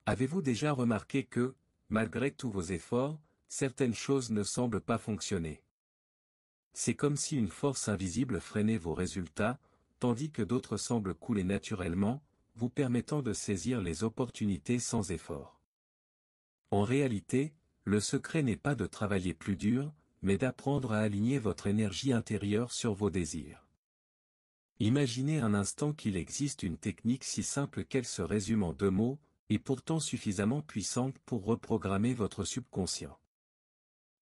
Avez-vous déjà remarqué que, malgré tous vos efforts, certaines choses ne semblent pas fonctionner? C'est comme si une force invisible freinait vos résultats, tandis que d'autres semblent couler naturellement, vous permettant de saisir les opportunités sans effort. En réalité, le secret n'est pas de travailler plus dur, mais d'apprendre à aligner votre énergie intérieure sur vos désirs. Imaginez un instant qu'il existe une technique si simple qu'elle se résume en 2 mots, et pourtant suffisamment puissante pour reprogrammer votre subconscient.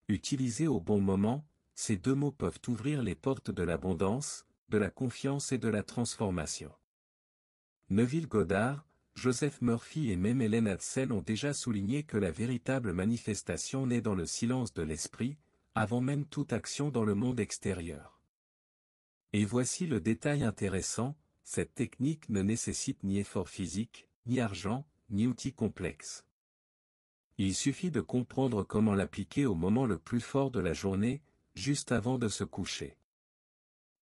Utilisés au bon moment, ces 2 mots peuvent ouvrir les portes de l'abondance, de la confiance et de la transformation. Neville Goddard, Joseph Murphy et même Helen Hadsell ont déjà souligné que la véritable manifestation naît dans le silence de l'esprit, avant même toute action dans le monde extérieur. Et voici le détail intéressant, cette technique ne nécessite ni effort physique, ni argent, ni outils complexes. Il suffit de comprendre comment l'appliquer au moment le plus fort de la journée, juste avant de se coucher.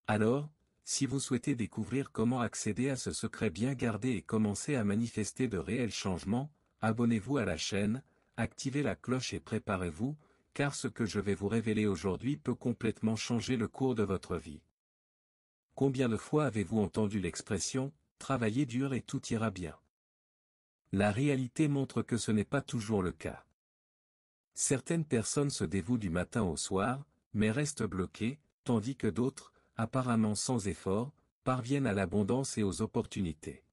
Alors, si vous souhaitez découvrir comment accéder à ce secret bien gardé et commencer à manifester de réels changements, abonnez-vous à la chaîne, activez la cloche et préparez-vous, car ce que je vais vous révéler aujourd'hui peut complètement changer le cours de votre vie. Combien de fois avez-vous entendu l'expression « travaillez dur et tout ira bien ». La réalité montre que ce n'est pas toujours le cas. Certaines personnes se dévouent du matin au soir, mais restent bloquées, tandis que d'autres, apparemment sans effort, parviennent à l'abondance et aux opportunités.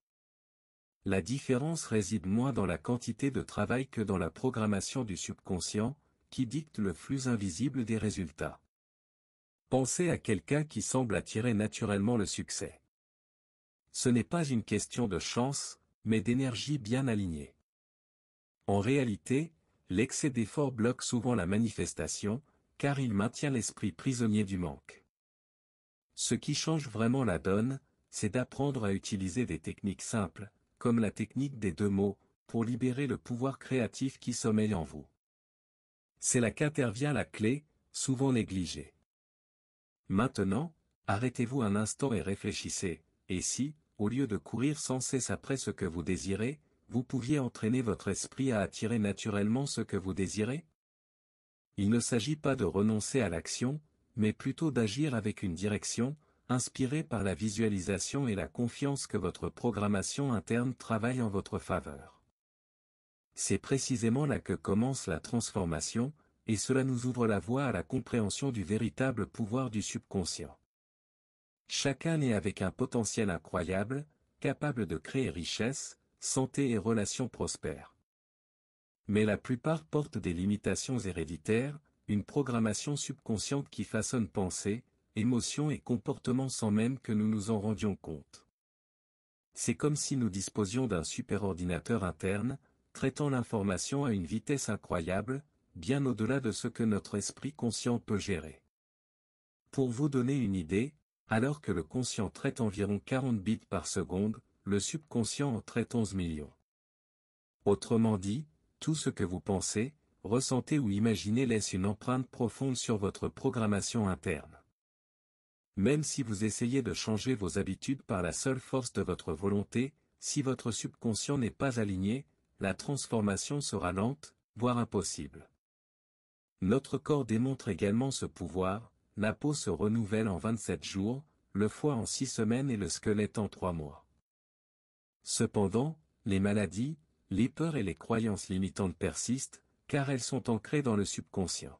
La différence réside moins dans la quantité de travail que dans la programmation du subconscient, qui dicte le flux invisible des résultats. Pensez à quelqu'un qui semble attirer naturellement le succès. Ce n'est pas une question de chance, mais d'énergie bien alignée. En réalité, l'excès d'effort bloque souvent la manifestation, car il maintient l'esprit prisonnier du manque. Ce qui change vraiment la donne, c'est d'apprendre à utiliser des techniques simples, comme la technique des 2 mots, pour libérer le pouvoir créatif qui sommeille en vous. C'est là qu'intervient la clé, souvent négligée. Maintenant, arrêtez-vous un instant et réfléchissez, et si, au lieu de courir sans cesse après ce que vous désirez, vous pouviez entraîner votre esprit à attirer naturellement ce que vous désirez? Il ne s'agit pas de renoncer à l'action, mais plutôt d'agir avec une direction, inspirée par la visualisation et la confiance que votre programmation interne travaille en votre faveur. C'est précisément là que commence la transformation, et cela nous ouvre la voie à la compréhension du véritable pouvoir du subconscient. Chacun est avec un potentiel incroyable, capable de créer richesse, santé et relations prospères. Mais la plupart portent des limitations héréditaires, une programmation subconsciente qui façonne pensée, émotions et comportements sans même que nous nous en rendions compte. C'est comme si nous disposions d'un superordinateur interne, traitant l'information à une vitesse incroyable, bien au-delà de ce que notre esprit conscient peut gérer. Pour vous donner une idée, alors que le conscient traite environ 40 bits par seconde, le subconscient en traite 11 millions. Autrement dit, tout ce que vous pensez, ressentez ou imaginez laisse une empreinte profonde sur votre programmation interne. Même si vous essayez de changer vos habitudes par la seule force de votre volonté, si votre subconscient n'est pas aligné, la transformation sera lente, voire impossible. Notre corps démontre également ce pouvoir, la peau se renouvelle en 27 jours, le foie en 6 semaines et le squelette en 3 mois. Cependant, les maladies, les peurs et les croyances limitantes persistent, car elles sont ancrées dans le subconscient.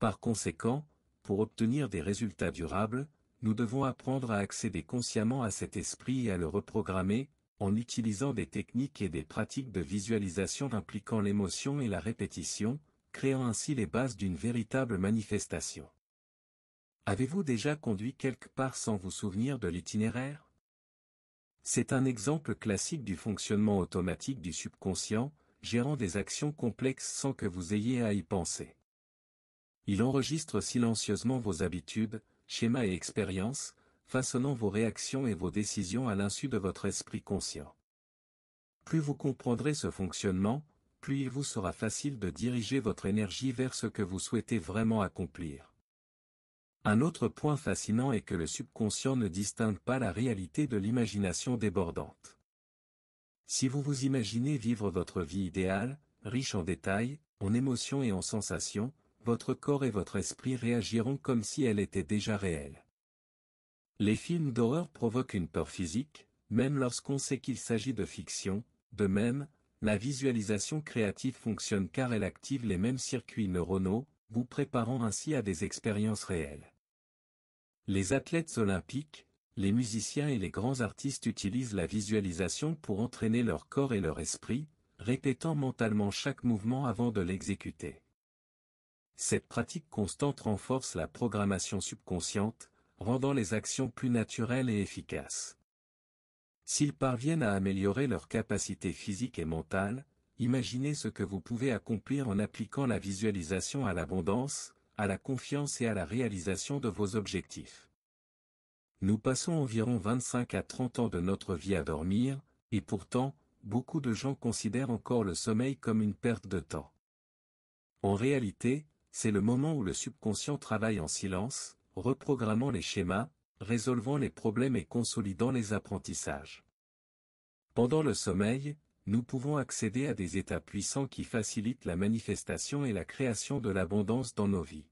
Par conséquent, pour obtenir des résultats durables, nous devons apprendre à accéder consciemment à cet esprit et à le reprogrammer, en utilisant des techniques et des pratiques de visualisation impliquant l'émotion et la répétition, créant ainsi les bases d'une véritable manifestation. Avez-vous déjà conduit quelque part sans vous souvenir de l'itinéraire? C'est un exemple classique du fonctionnement automatique du subconscient, gérant des actions complexes sans que vous ayez à y penser. Il enregistre silencieusement vos habitudes, schémas et expériences, façonnant vos réactions et vos décisions à l'insu de votre esprit conscient. Plus vous comprendrez ce fonctionnement, plus il vous sera facile de diriger votre énergie vers ce que vous souhaitez vraiment accomplir. Un autre point fascinant est que le subconscient ne distingue pas la réalité de l'imagination débordante. Si vous vous imaginez vivre votre vie idéale, riche en détails, en émotions et en sensations, votre corps et votre esprit réagiront comme si elle était déjà réelle. Les films d'horreur provoquent une peur physique, même lorsqu'on sait qu'il s'agit de fiction. De même, la visualisation créative fonctionne car elle active les mêmes circuits neuronaux, vous préparant ainsi à des expériences réelles. Les athlètes olympiques, les musiciens et les grands artistes utilisent la visualisation pour entraîner leur corps et leur esprit, répétant mentalement chaque mouvement avant de l'exécuter. Cette pratique constante renforce la programmation subconsciente, rendant les actions plus naturelles et efficaces. S'ils parviennent à améliorer leurs capacités physiques et mentales, imaginez ce que vous pouvez accomplir en appliquant la visualisation à l'abondance, à la confiance et à la réalisation de vos objectifs. Nous passons environ 25 à 30 ans de notre vie à dormir, et pourtant, beaucoup de gens considèrent encore le sommeil comme une perte de temps. En réalité, c'est le moment où le subconscient travaille en silence, reprogrammant les schémas, résolvant les problèmes et consolidant les apprentissages. Pendant le sommeil, nous pouvons accéder à des états puissants qui facilitent la manifestation et la création de l'abondance dans nos vies.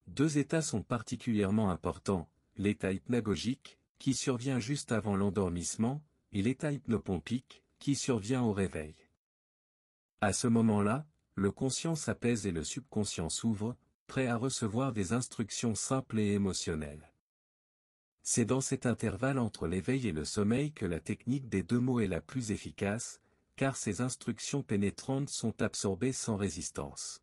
Deux états sont particulièrement importants, l'état hypnagogique, qui survient juste avant l'endormissement, et l'état hypnopompique, qui survient au réveil. À ce moment-là, le conscient s'apaise et le subconscient s'ouvre, prêt à recevoir des instructions simples et émotionnelles. C'est dans cet intervalle entre l'éveil et le sommeil que la technique des deux mots est la plus efficace, car ces instructions pénétrantes sont absorbées sans résistance.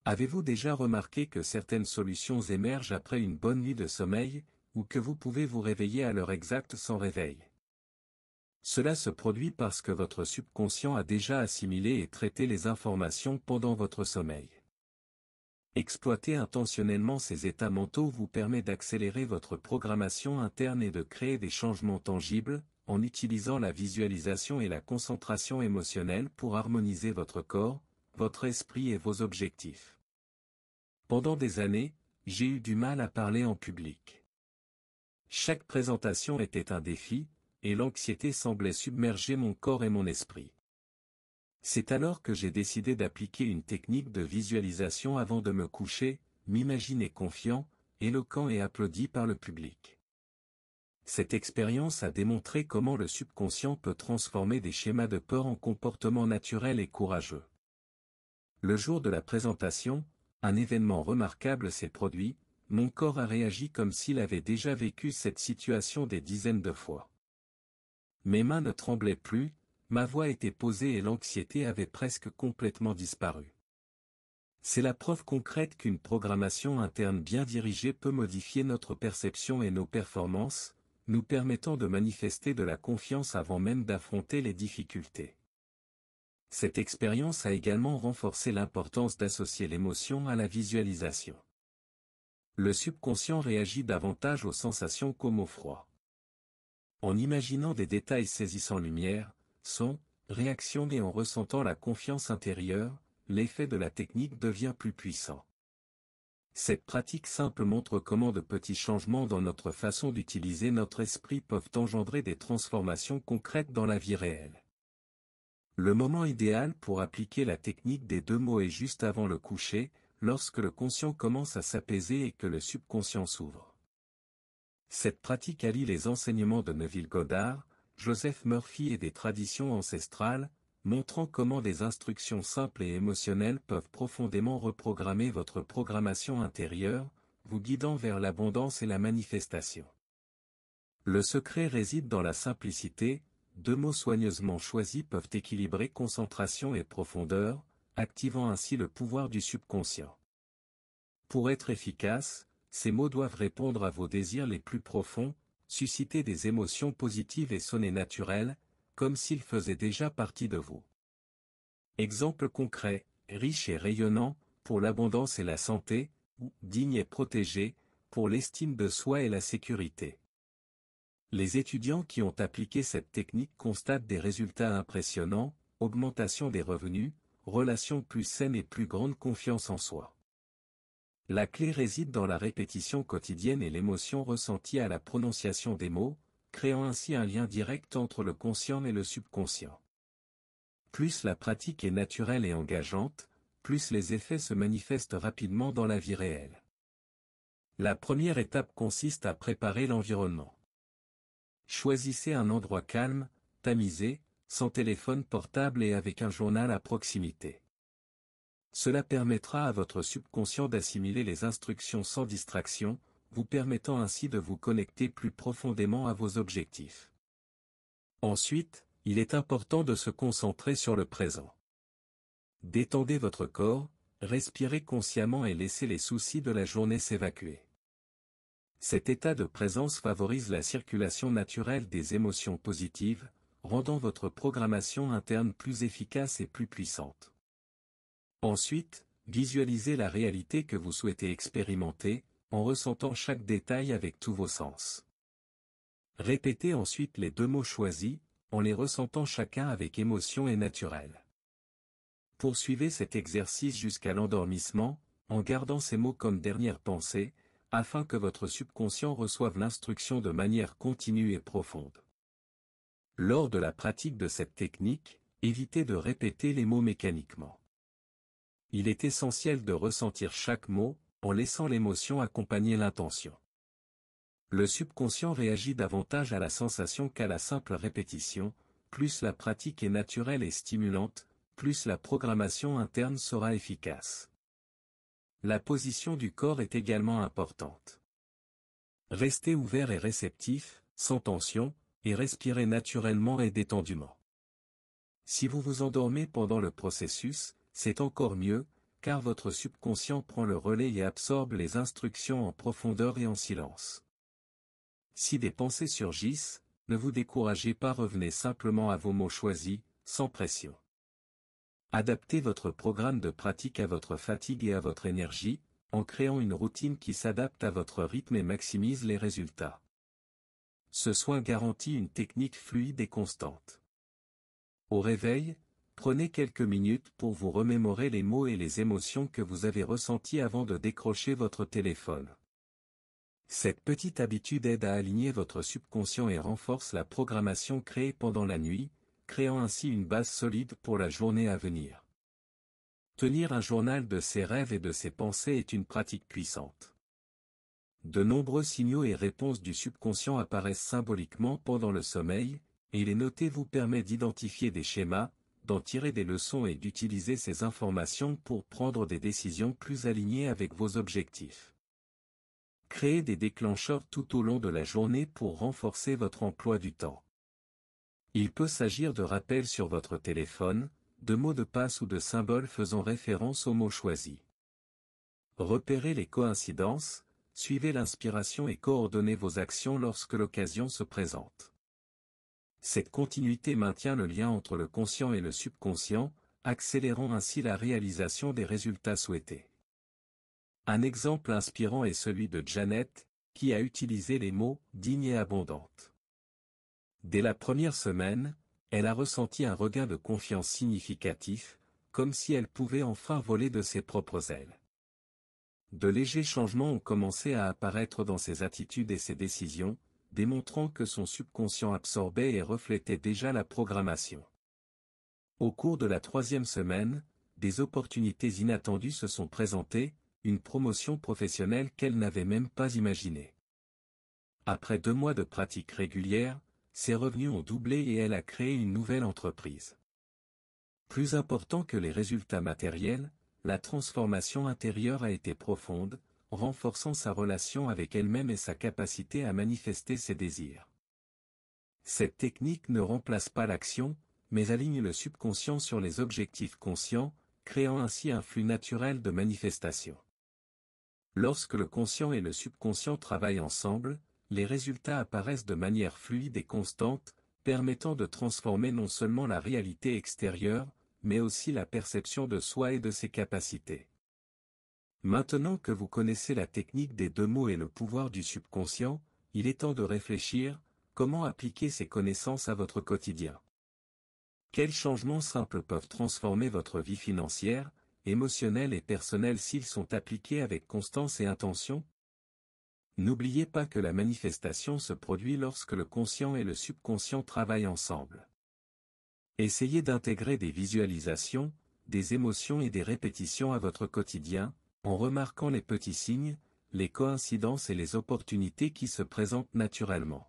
Avez-vous déjà remarqué que certaines solutions émergent après une bonne nuit de sommeil, ou que vous pouvez vous réveiller à l'heure exacte sans réveil? Cela se produit parce que votre subconscient a déjà assimilé et traité les informations pendant votre sommeil. Exploiter intentionnellement ces états mentaux vous permet d'accélérer votre programmation interne et de créer des changements tangibles, en utilisant la visualisation et la concentration émotionnelle pour harmoniser votre corps, votre esprit et vos objectifs. Pendant des années, j'ai eu du mal à parler en public. Chaque présentation était un défi, et l'anxiété semblait submerger mon corps et mon esprit. C'est alors que j'ai décidé d'appliquer une technique de visualisation avant de me coucher, m'imaginer confiant, éloquent et applaudi par le public. Cette expérience a démontré comment le subconscient peut transformer des schémas de peur en comportements naturels et courageux. Le jour de la présentation, un événement remarquable s'est produit, mon corps a réagi comme s'il avait déjà vécu cette situation des dizaines de fois. Mes mains ne tremblaient plus, ma voix était posée et l'anxiété avait presque complètement disparu. C'est la preuve concrète qu'une programmation interne bien dirigée peut modifier notre perception et nos performances, nous permettant de manifester de la confiance avant même d'affronter les difficultés. Cette expérience a également renforcé l'importance d'associer l'émotion à la visualisation. Le subconscient réagit davantage aux sensations qu'au froid. En imaginant des détails saisissant lumière, son, réaction et en ressentant la confiance intérieure, l'effet de la technique devient plus puissant. Cette pratique simple montre comment de petits changements dans notre façon d'utiliser notre esprit peuvent engendrer des transformations concrètes dans la vie réelle. Le moment idéal pour appliquer la technique des deux mots est juste avant le coucher, lorsque le conscient commence à s'apaiser et que le subconscient s'ouvre. Cette pratique allie les enseignements de Neville Goddard, Joseph Murphy et des traditions ancestrales, montrant comment des instructions simples et émotionnelles peuvent profondément reprogrammer votre programmation intérieure, vous guidant vers l'abondance et la manifestation. Le secret réside dans la simplicité, deux mots soigneusement choisis peuvent équilibrer concentration et profondeur, activant ainsi le pouvoir du subconscient. Pour être efficaces, ces mots doivent répondre à vos désirs les plus profonds, susciter des émotions positives et sonner naturels, comme s'ils faisaient déjà partie de vous. Exemple concret, riche et rayonnant, pour l'abondance et la santé, ou digne et protégé, pour l'estime de soi et la sécurité. Les étudiants qui ont appliqué cette technique constatent des résultats impressionnants, augmentation des revenus, relations plus saines et plus grande confiance en soi. La clé réside dans la répétition quotidienne et l'émotion ressentie à la prononciation des mots, créant ainsi un lien direct entre le conscient et le subconscient. Plus la pratique est naturelle et engageante, plus les effets se manifestent rapidement dans la vie réelle. La première étape consiste à préparer l'environnement. Choisissez un endroit calme, tamisé, sans téléphone portable et avec un journal à proximité. Cela permettra à votre subconscient d'assimiler les instructions sans distraction, vous permettant ainsi de vous connecter plus profondément à vos objectifs. Ensuite, il est important de se concentrer sur le présent. Détendez votre corps, respirez consciemment et laissez les soucis de la journée s'évacuer. Cet état de présence favorise la circulation naturelle des émotions positives, rendant votre programmation interne plus efficace et plus puissante. Ensuite, visualisez la réalité que vous souhaitez expérimenter, en ressentant chaque détail avec tous vos sens. Répétez ensuite les 2 mots choisis, en les ressentant chacun avec émotion et naturel. Poursuivez cet exercice jusqu'à l'endormissement, en gardant ces mots comme dernière pensée, afin que votre subconscient reçoive l'instruction de manière continue et profonde. Lors de la pratique de cette technique, évitez de répéter les mots mécaniquement. Il est essentiel de ressentir chaque mot, en laissant l'émotion accompagner l'intention. Le subconscient réagit davantage à la sensation qu'à la simple répétition, plus la pratique est naturelle et stimulante, plus la programmation interne sera efficace. La position du corps est également importante. Restez ouvert et réceptif, sans tension, et respirez naturellement et détendument. Si vous vous endormez pendant le processus, c'est encore mieux, car votre subconscient prend le relais et absorbe les instructions en profondeur et en silence. Si des pensées surgissent, ne vous découragez pas, revenez simplement à vos mots choisis, sans pression. Adaptez votre programme de pratique à votre fatigue et à votre énergie, en créant une routine qui s'adapte à votre rythme et maximise les résultats. Ce soin garantit une technique fluide et constante. Au réveil, prenez quelques minutes pour vous remémorer les mots et les émotions que vous avez ressentis avant de décrocher votre téléphone. Cette petite habitude aide à aligner votre subconscient et renforce la programmation créée pendant la nuit, créant ainsi une base solide pour la journée à venir. Tenir un journal de ses rêves et de ses pensées est une pratique puissante. De nombreux signaux et réponses du subconscient apparaissent symboliquement pendant le sommeil, et les noter vous permet d'identifier des schémas, d'en tirer des leçons et d'utiliser ces informations pour prendre des décisions plus alignées avec vos objectifs. Créez des déclencheurs tout au long de la journée pour renforcer votre emploi du temps. Il peut s'agir de rappels sur votre téléphone, de mots de passe ou de symboles faisant référence aux mots choisis. Repérez les coïncidences, suivez l'inspiration et coordonnez vos actions lorsque l'occasion se présente. Cette continuité maintient le lien entre le conscient et le subconscient, accélérant ainsi la réalisation des résultats souhaités. Un exemple inspirant est celui de Janet, qui a utilisé les mots « digne et abondante ». Dès la première semaine, elle a ressenti un regain de confiance significatif, comme si elle pouvait enfin voler de ses propres ailes. De légers changements ont commencé à apparaître dans ses attitudes et ses décisions, démontrant que son subconscient absorbait et reflétait déjà la programmation. Au cours de la 3e semaine, des opportunités inattendues se sont présentées, une promotion professionnelle qu'elle n'avait même pas imaginée. Après 2 mois de pratique régulière, ses revenus ont doublé et elle a créé une nouvelle entreprise. Plus important que les résultats matériels, la transformation intérieure a été profonde, renforçant sa relation avec elle-même et sa capacité à manifester ses désirs. Cette technique ne remplace pas l'action, mais aligne le subconscient sur les objectifs conscients, créant ainsi un flux naturel de manifestation. Lorsque le conscient et le subconscient travaillent ensemble, les résultats apparaissent de manière fluide et constante, permettant de transformer non seulement la réalité extérieure, mais aussi la perception de soi et de ses capacités. Maintenant que vous connaissez la technique des 2 mots et le pouvoir du subconscient, il est temps de réfléchir, comment appliquer ces connaissances à votre quotidien. Quels changements simples peuvent transformer votre vie financière, émotionnelle et personnelle s'ils sont appliqués avec constance et intention ? N'oubliez pas que la manifestation se produit lorsque le conscient et le subconscient travaillent ensemble. Essayez d'intégrer des visualisations, des émotions et des répétitions à votre quotidien, en remarquant les petits signes, les coïncidences et les opportunités qui se présentent naturellement.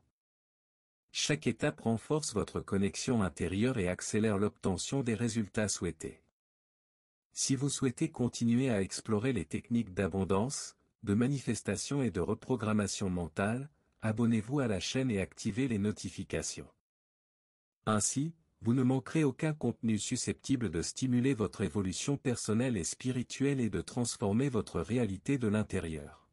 Chaque étape renforce votre connexion intérieure et accélère l'obtention des résultats souhaités. Si vous souhaitez continuer à explorer les techniques d'abondance, de manifestation et de reprogrammation mentale, abonnez-vous à la chaîne et activez les notifications. Ainsi, vous ne manquerez aucun contenu susceptible de stimuler votre évolution personnelle et spirituelle et de transformer votre réalité de l'intérieur.